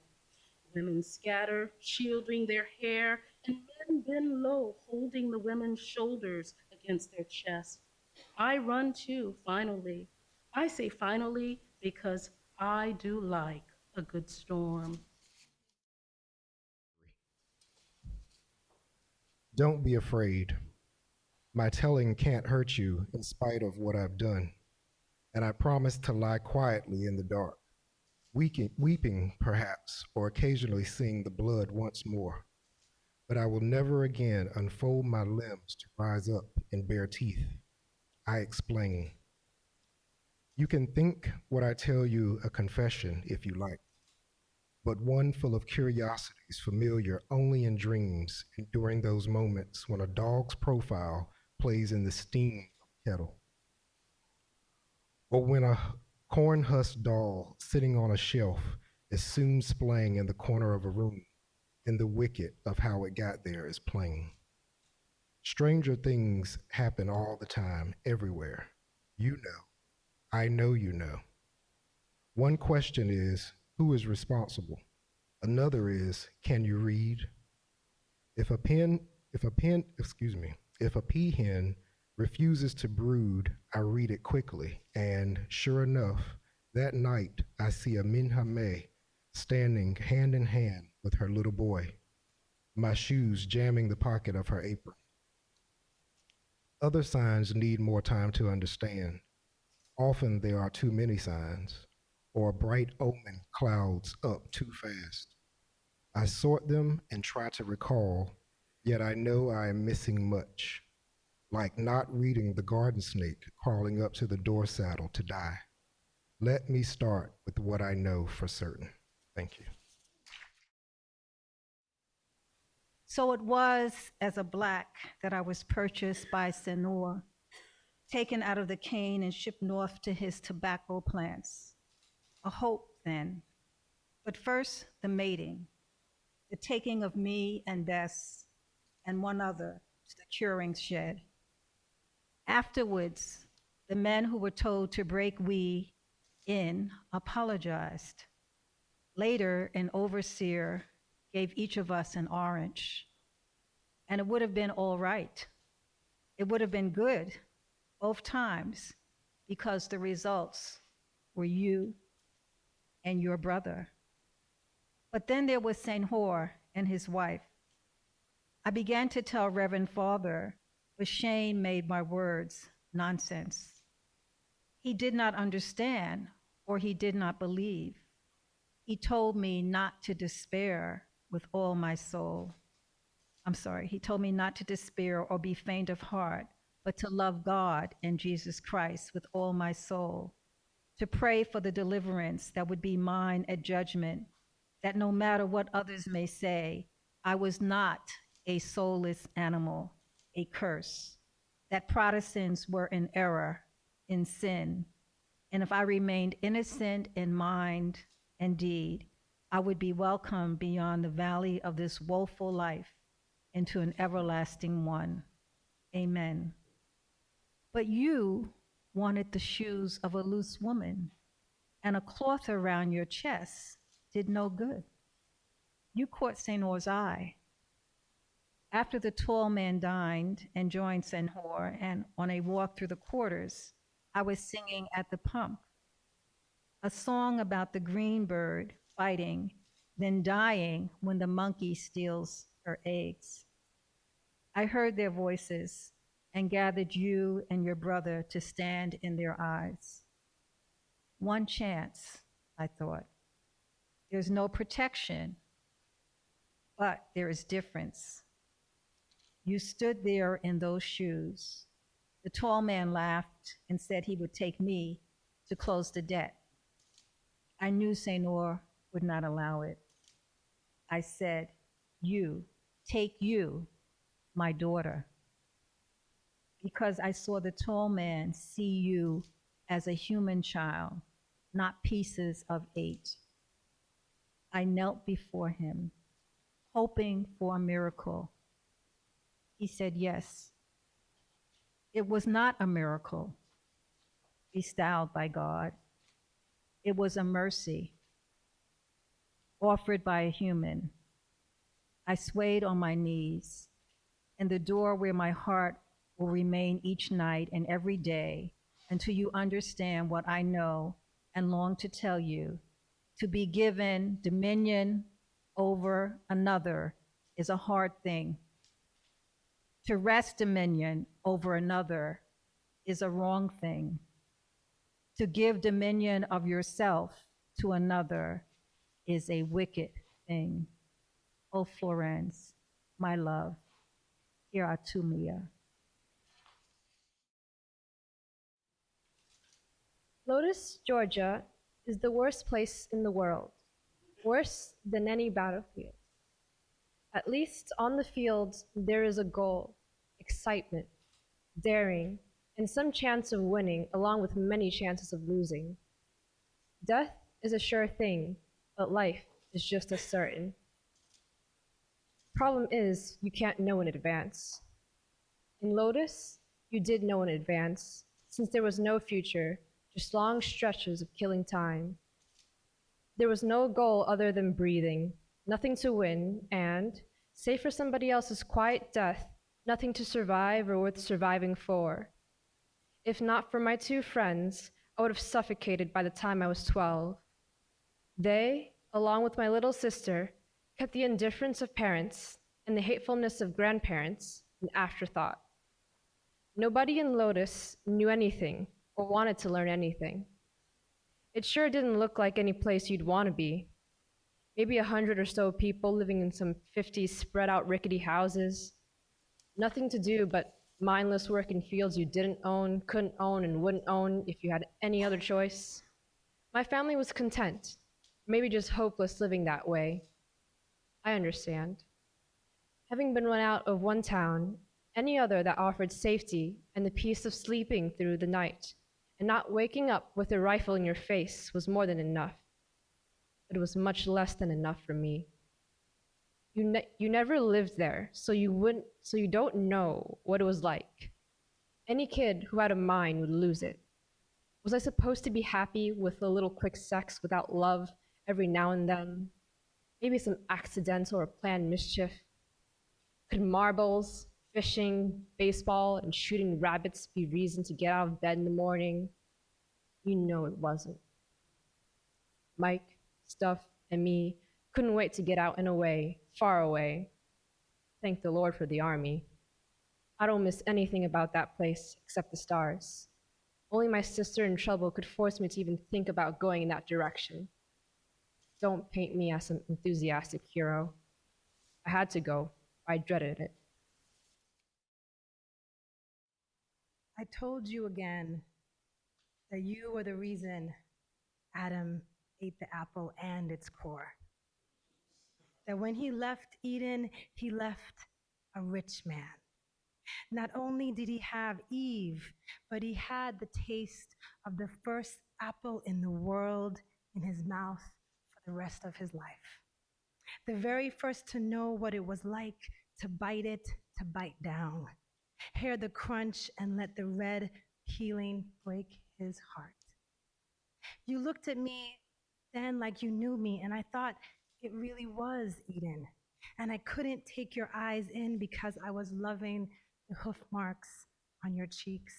Women scatter, shielding their hair, and men bend low, holding the women's shoulders against their chest. I run too, finally. I say finally because I do like a good storm. Don't be afraid. My telling can't hurt you in spite of what I've done. And I promise to lie quietly in the dark, weeping perhaps, or occasionally seeing the blood once more. But I will never again unfold my limbs to rise up and bare teeth. I explain. You can think what I tell you a confession if you like, but one full of curiosities familiar only in dreams and during those moments when a dog's profile plays in the steam of the kettle. Or when a corn husk doll sitting on a shelf is soon splaying in the corner of a room, and the wicket of how it got there is plain. Stranger things happen all the time, everywhere. You know. I know you know. One question is, who is responsible? Another is, can you read? If a peahen refuses to brood, I read it quickly, and sure enough, that night I see a Minhame standing hand in hand with her little boy, my shoes jamming the pocket of her apron. Other signs need more time to understand. Often there are too many signs, or bright omen clouds up too fast. I sort them and try to recall, yet I know I am missing much, like not reading the garden snake crawling up to the door saddle to die. Let me start with what I know for certain. Thank you. So it was as a Black that I was purchased by Senor, taken out of the cane and shipped north to his tobacco plants. A hope then, but first the mating, the taking of me and Bess and one other to the curing shed. Afterwards, the men who were told to break we in apologized. Later, an overseer gave each of us an orange, and it would have been all right. It would have been good both times because the results were you and your brother. But then there was Senor and his wife. I began to tell Reverend Father, but shame made my words nonsense. He did not understand, or he did not believe. He told me not to despair with all my soul. He told me not to despair or be faint of heart, but to love God and Jesus Christ with all my soul, to pray for the deliverance that would be mine at judgment, that no matter what others may say, I was not a soulless animal, a curse, that Protestants were in error, in sin, and if I remained innocent in mind and deed, I would be welcomed beyond the valley of this woeful life into an everlasting one. Amen. But you wanted the shoes of a loose woman, and a cloth around your chest did no good. You caught Senor's eye. After the tall man dined and joined Senor, and on a walk through the quarters, I was singing at the pump, a song about the green bird fighting, then dying when the monkey steals her eggs. I heard their voices and gathered you and your brother to stand in their eyes. One chance, I thought. There's no protection, but there is difference. You stood there in those shoes. The tall man laughed and said he would take me to close the debt. I knew Senor would not allow it. I said, take you, my daughter, because I saw the tall man see you as a human child, not pieces of 8. I knelt before him, hoping for a miracle. He said yes. It was not a miracle. bestowed by God. It was a mercy offered by a human. I swayed on my knees, and the door where my heart will remain each night and every day until you understand what I know and long to tell you. To be given dominion over another is a hard thing. To wrest dominion over another is a wrong thing. To give dominion of yourself to another is a wicked thing. Oh, Florence, my love, here are tu mia. Lotus, Georgia is the worst place in the world, worse than any battlefield. At least on the field, there is a goal, excitement, daring, and some chance of winning along with many chances of losing. Death is a sure thing, but life is just as certain. Problem is, you can't know in advance. In Lotus, you did know in advance, since there was no future, just long stretches of killing time. There was no goal other than breathing, nothing to win, and, save for somebody else's quiet death, nothing to survive or worth surviving for. If not for my two friends, I would have suffocated by the time I was 12. They, along with my little sister, kept the indifference of parents and the hatefulness of grandparents an afterthought. Nobody in Lotus knew anything or wanted to learn anything. It sure didn't look like any place you'd want to be. Maybe 100 or so people living in some 50 spread out rickety houses. Nothing to do but mindless work in fields you didn't own, couldn't own, and wouldn't own if you had any other choice. My family was content, maybe just hopeless living that way. I understand. Having been run out of one town, any other that offered safety and the peace of sleeping through the night, and not waking up with a rifle in your face was more than enough. But it was much less than enough for me. You never lived there, so you don't know what it was like. Any kid who had a mind would lose it. Was I supposed to be happy with a little quick sex without love every now and then? Maybe some accidental or planned mischief? Could marbles, fishing, baseball, and shooting rabbits be reason to get out of bed in the morning? You know it wasn't. Mike, Stuff, and me couldn't wait to get out and away, far away. Thank the Lord for the army. I don't miss anything about that place except the stars. Only my sister in trouble could force me to even think about going in that direction. Don't paint me as some enthusiastic hero. I had to go. I dreaded it. I told you again that you were the reason Adam ate the apple and its core. That when he left Eden, he left a rich man. Not only did he have Eve, but he had the taste of the first apple in the world in his mouth for the rest of his life. The very first to know what it was like to bite down, hear the crunch and let the red peeling break his heart. You looked at me then like you knew me, and I thought it really was Eden. And I couldn't take your eyes in because I was loving the hoof marks on your cheeks.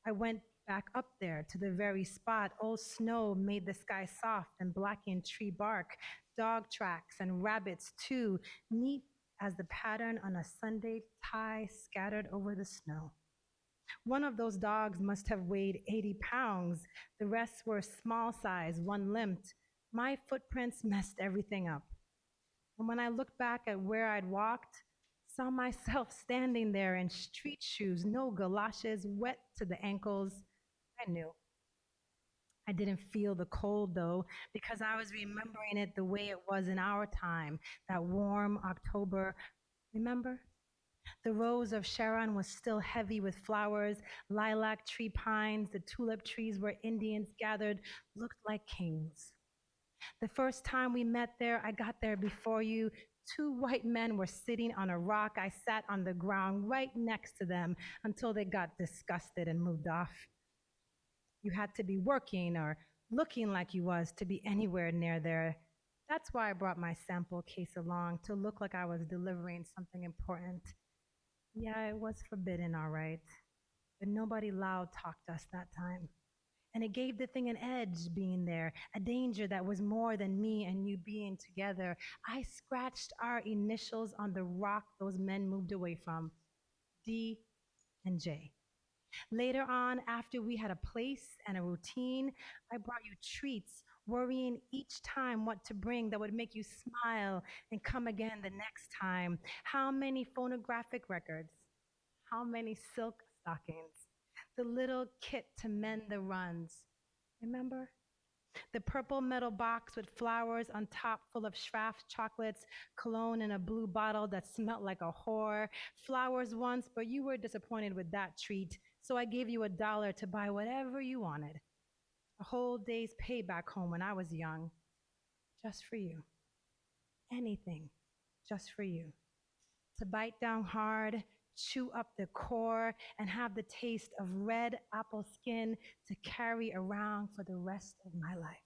I went back up there to the very spot old snow made the sky soft and blackened tree bark, dog tracks and rabbits too, neat as the pattern on a Sunday tie scattered over the snow. One of those dogs must have weighed 80 pounds. The rest were small size, one limped. My footprints messed everything up. And when I looked back at where I'd walked, saw myself standing there in street shoes, no galoshes, wet to the ankles, I knew. I didn't feel the cold though, because I was remembering it the way it was in our time, that warm October. Remember? The rose of Sharon was still heavy with flowers, lilac tree pines, the tulip trees where Indians gathered looked like kings. The first time we met there, I got there before you. 2 white men were sitting on a rock. I sat on the ground right next to them until they got disgusted and moved off. you had to be working or looking like you was to be anywhere near there. That's why I brought my sample case along, to look like I was delivering something important. Yeah, it was forbidden, all right, but nobody loud talked us that time. And it gave the thing an edge being there, a danger that was more than me and you being together. I scratched our initials on the rock those men moved away from, D and J. Later on, after we had a place and a routine, I brought you treats, worrying each time what to bring that would make you smile and come again the next time. How many phonographic records? How many silk stockings? The little kit to mend the runs. Remember? The purple metal box with flowers on top full of Schraft chocolates, cologne in a blue bottle that smelled like a whore. Flowers once, but you were disappointed with that treat, so I gave you $1 to buy whatever you wanted. A whole day's pay back home when I was young. Just for you. Anything, just for you. To bite down hard, chew up the core, and have the taste of red apple skin to carry around for the rest of my life.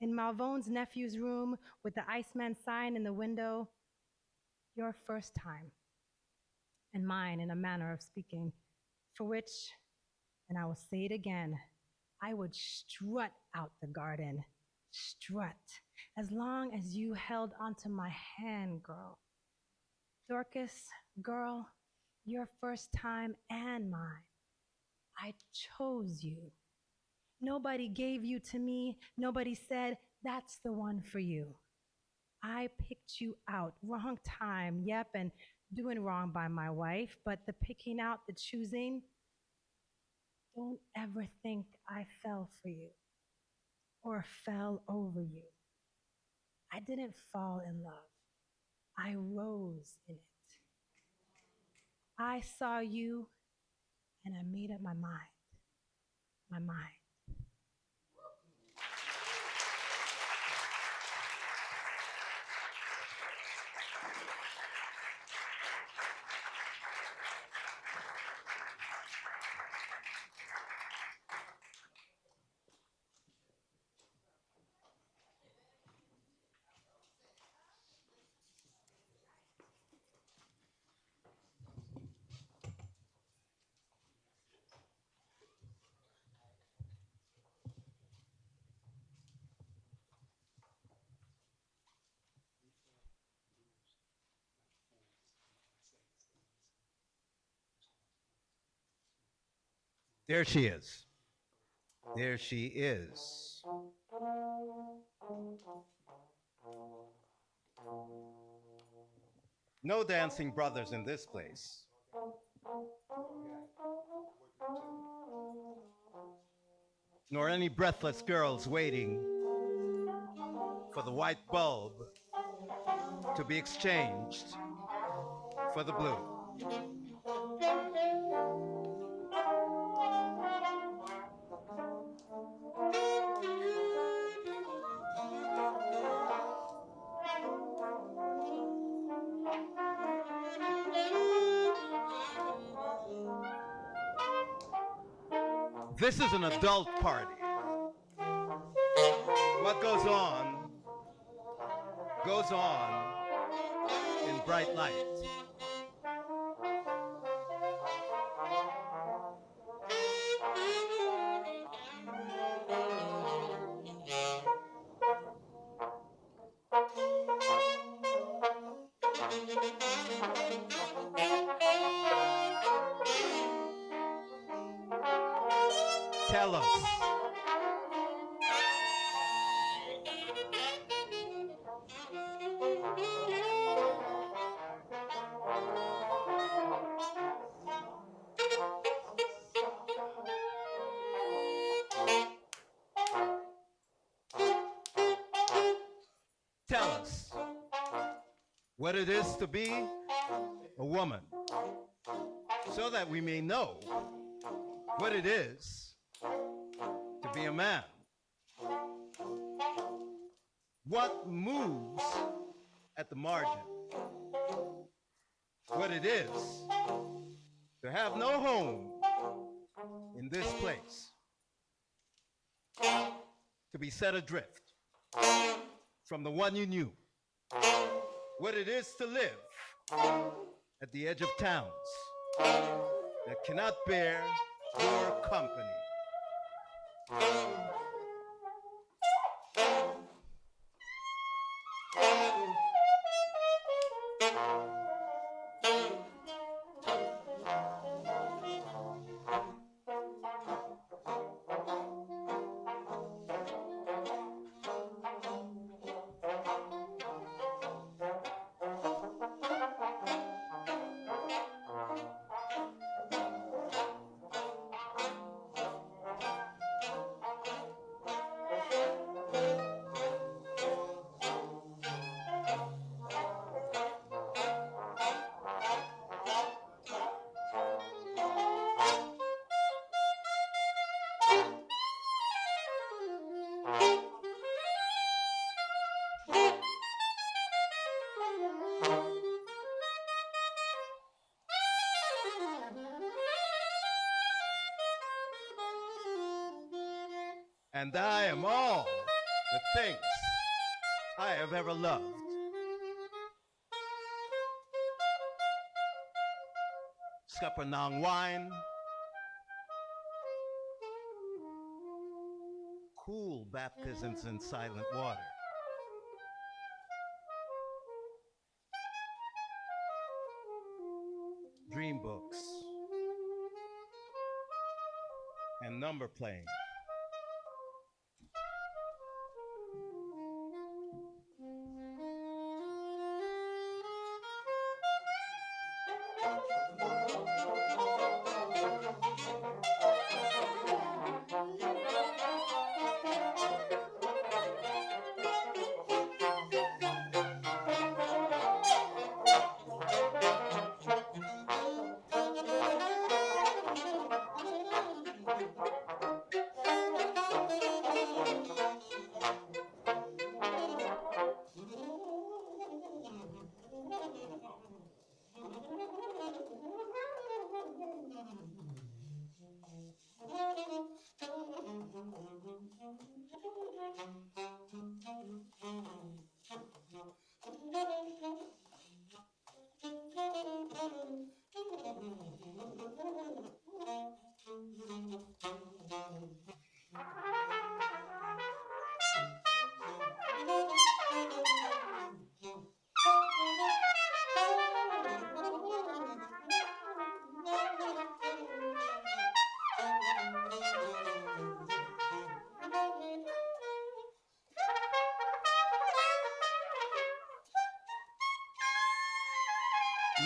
In Malvone's nephew's room with the Iceman sign in the window, your first time, and mine in a manner of speaking, for which, and I will say it again, I would strut out the garden, strut, as long as you held onto my hand, girl. Dorcas, girl, your first time and mine. I chose you. Nobody gave you to me. Nobody said, that's the one for you. I picked you out. Wrong time, yep, and doing wrong by my wife, but the picking out, the choosing, don't ever think I fell for you or fell over you. I didn't fall in love. I rose in it. I saw you and I made up my mind. My mind. There she is. There she is. No dancing brothers in this place. Nor any breathless girls waiting for the white bulb to be exchanged for the blue. This is an adult party. What goes on in bright light. Tell us. Tell us what it is to be a woman, so that we may know what it is to be a man. What moves at the margin? What it is to have no home in this place. to be set adrift from the one you knew, what it is to live at the edge of towns that cannot bear your company. And I am all the things I have ever loved. Scuppernong wine, cool baptisms in silent water, dream books, and number playing.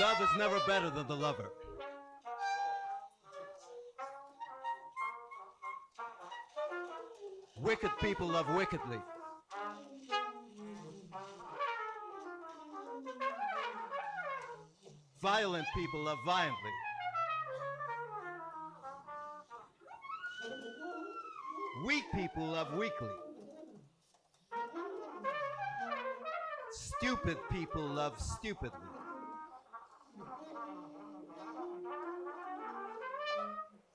Love is never better than the lover. Wicked people love wickedly. Violent people love violently. Weak people love weakly. Stupid people love stupidly.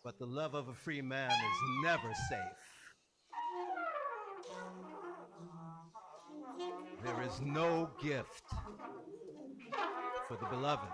But the love of a free man is never safe. There is no gift for the beloved.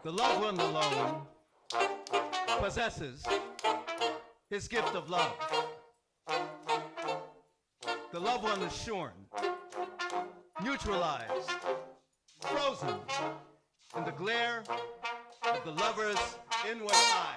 The loved one alone possesses his gift of love. The loved one is shorn, neutralized, frozen in the glare of the lover's inward eye.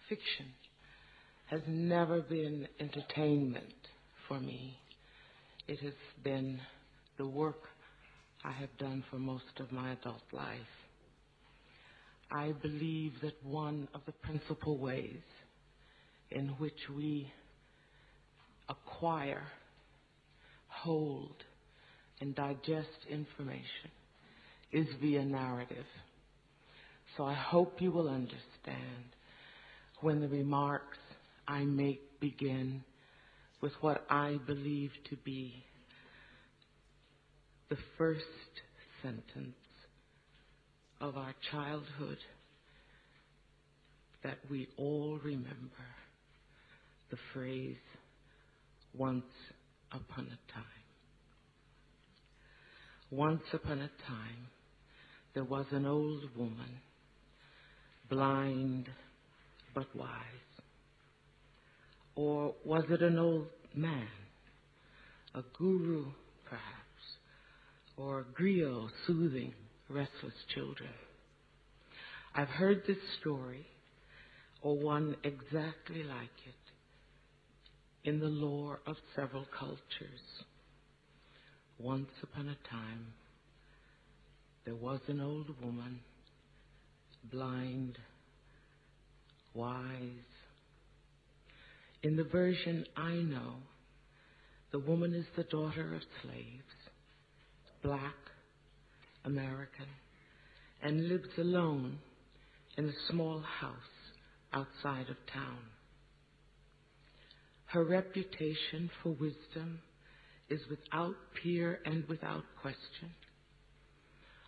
Fiction has never been entertainment for me. It has been the work I have done for most of my adult life. I believe that one of the principal ways in which we acquire, hold, and digest information is via narrative. So I hope you will understand when the remarks I make begin with what I believe to be the first sentence of our childhood that we all remember, the phrase, once upon a time. Once upon a time, there was an old woman, blind but wise. Or was it an old man, a guru perhaps, or a griot soothing restless children? I've heard this story, or one exactly like it, in the lore of several cultures. Once upon a time, there was an old woman, blind, wise. In the version I know, the woman is the daughter of slaves, black, American, and lives alone in a small house outside of town. Her reputation for wisdom is without peer and without question.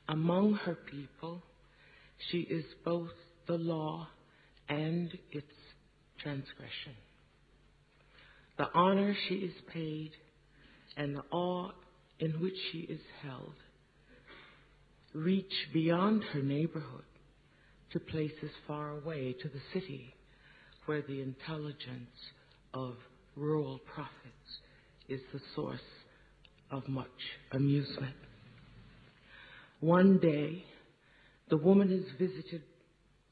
Among her people, she is both the law and its transgression. The honor she is paid and the awe in which she is held reach beyond her neighborhood to places far away, to the city, where the intelligence of rural prophets is the source of much amusement. One day, the woman is visited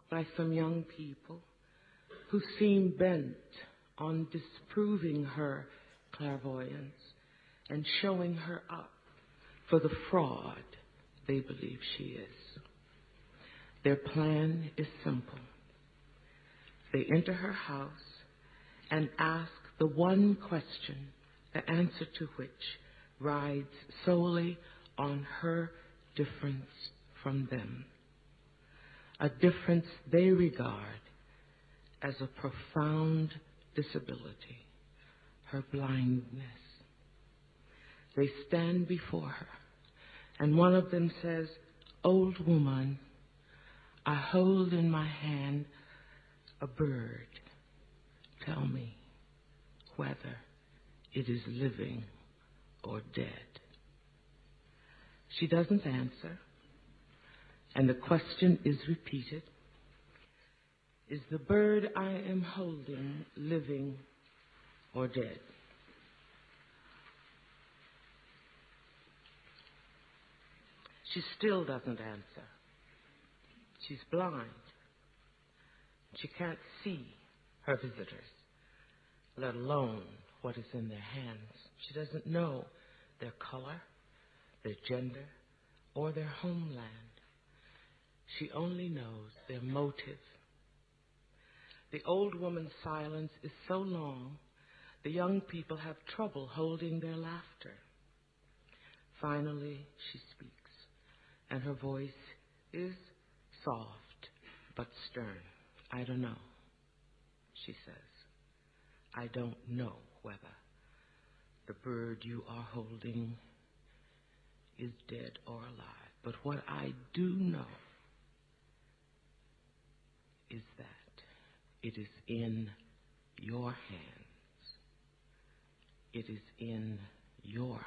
by some young people who seem bent on disproving her clairvoyance and showing her up for the fraud they believe she is. Their plan is simple. They enter her house and ask the one question, the answer to which rides solely on her difference from them, a difference they regard as a profound disability, her blindness. They stand before her, and one of them says, "Old woman, I hold in my hand a bird. Tell me whether it is living or dead." She doesn't answer, and the question is repeated. Is the bird I am holding living or dead? She still doesn't answer. She's blind. She can't see her visitors, let alone what is in their hands. She doesn't know their color, their gender, or their homeland. She only knows their motive. The old woman's silence is so long, the young people have trouble holding their laughter. Finally, she speaks, and her voice is soft but stern. I don't know, she says. I don't know whether the bird you are holding is dead or alive. But what I do know is that it is in your hands. It is in your